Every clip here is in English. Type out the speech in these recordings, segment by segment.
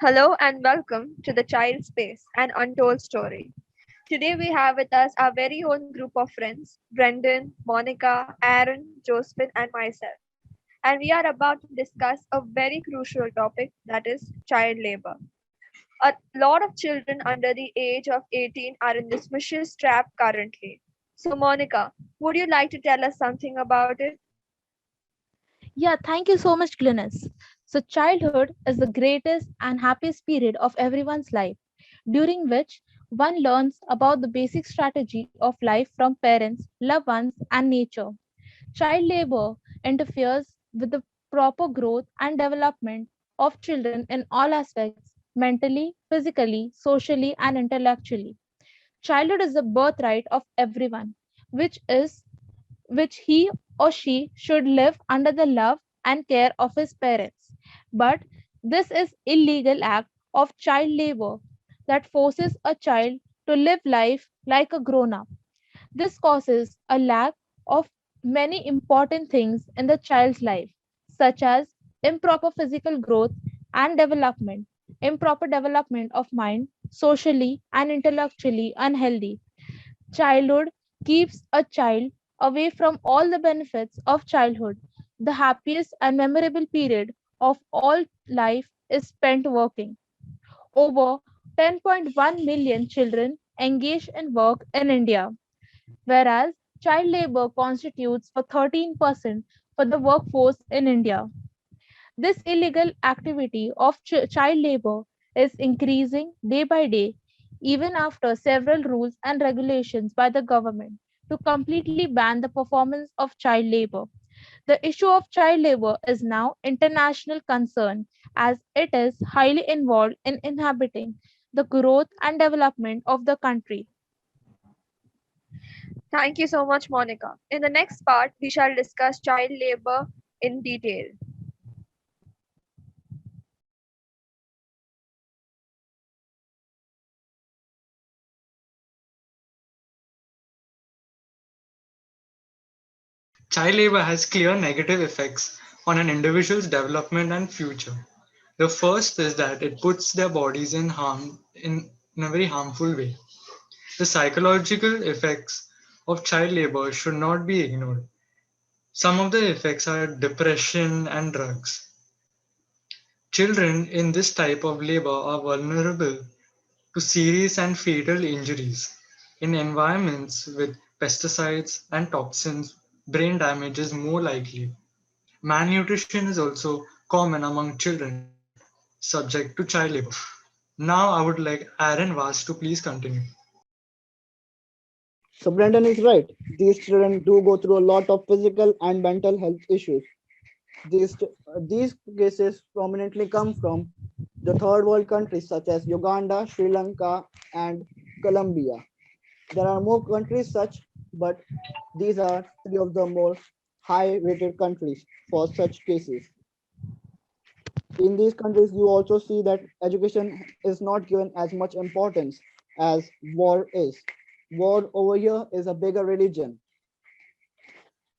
Hello and welcome to the Child Space, an untold story. Today we have with us our very own group of friends Brendan, Monica, Aaron, Josephine, and myself. And we are about to discuss a very crucial topic that is child labor. A lot of children under the age of 18 are in this vicious trap currently. So, Monica, would you like to tell us something about it? Yeah, thank you so much, Glynis. So, childhood is the greatest and happiest period of everyone's life, during which one learns about the basic strategy of life from parents, loved ones, and nature. Child labor interferes with the proper growth and development of children in all aspects mentally, physically, socially, and intellectually. Childhood is the birthright of everyone, which he or she should live under the love and care of his parents. But this is illegal act of child labor that forces a child to live life like a grown up. This causes a lack of many important things in the child's life, such as improper physical growth and development, improper development of mind, socially and intellectually unhealthy. Childhood keeps a child away from all the benefits of childhood. The happiest and memorable period of all life is spent working. Over 10.1 million children engage in work in India, whereas child labor constitutes for 13% for the workforce in India. This illegal activity of child labor is increasing day by day, even after several rules and regulations by the government to completely ban the performance of child labor. The issue of child labor is now international concern as it is highly involved in inhibiting the growth and development of the country. Thank you so much, Monica. In the next part, we shall discuss child labor in detail. Child labor has clear negative effects on an individual's development and future. The first is that it puts their bodies in a very harmful way. The psychological effects of child labor should not be ignored. Some of the effects are depression and drugs. Children in this type of labor are vulnerable to serious and fatal injuries. In environments with pesticides and toxins, brain damage is more likely. Malnutrition is also common among children subject to child labor. Now I would like Aaron Vaz to please continue. So Brendan is right. These children do go through a lot of physical and mental health issues. These cases prominently come from the third world countries such as Uganda, Sri Lanka, and Colombia. There are more countries such, but these are three of the more high rated countries for such cases. In these countries, you also see that education is not given as much importance as war is. War over here is a bigger religion.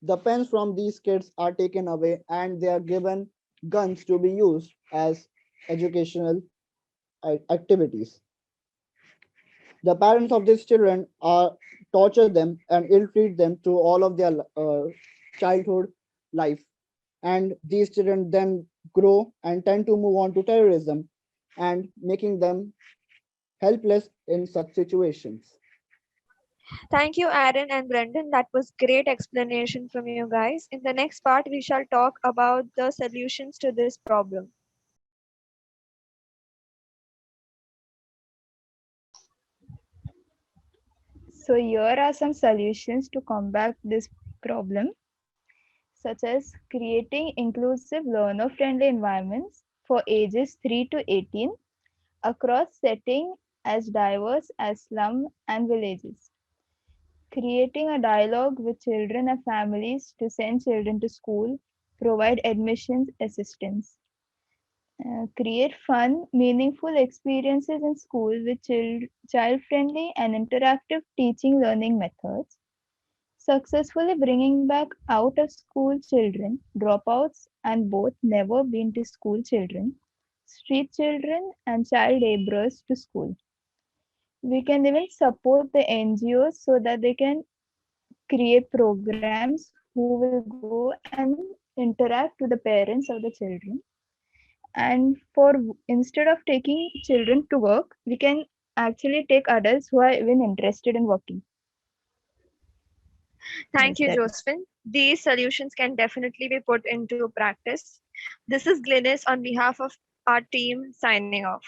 The pens from these kids are taken away and they are given guns to be used as educational activities. The parents of these children are torture them and ill-treat them through all of their childhood life. And these children then grow and tend to move on to terrorism and making them helpless in such situations. Thank you, Aaron and Brendan. That was great explanation from you guys. In the next part, we shall talk about the solutions to this problem. So here are some solutions to combat this problem, such as creating inclusive learner-friendly environments for ages 3 to 18 across settings as diverse as slum and villages. Creating a dialogue with children and families to send children to school, provide admissions assistance. Create fun, meaningful experiences in school with child friendly and interactive teaching learning methods. Successfully bringing back out of school children, dropouts, and both never been to school children. street children, and child laborers to school. We can even support the NGOs so that they can create programs who will go and interact with the parents of the children. And instead of taking children to work, we can actually take adults who are even interested in working. Thank Yes, you, that is. Josephine. These solutions can definitely be put into practice. This is Glynis on behalf of our team signing off.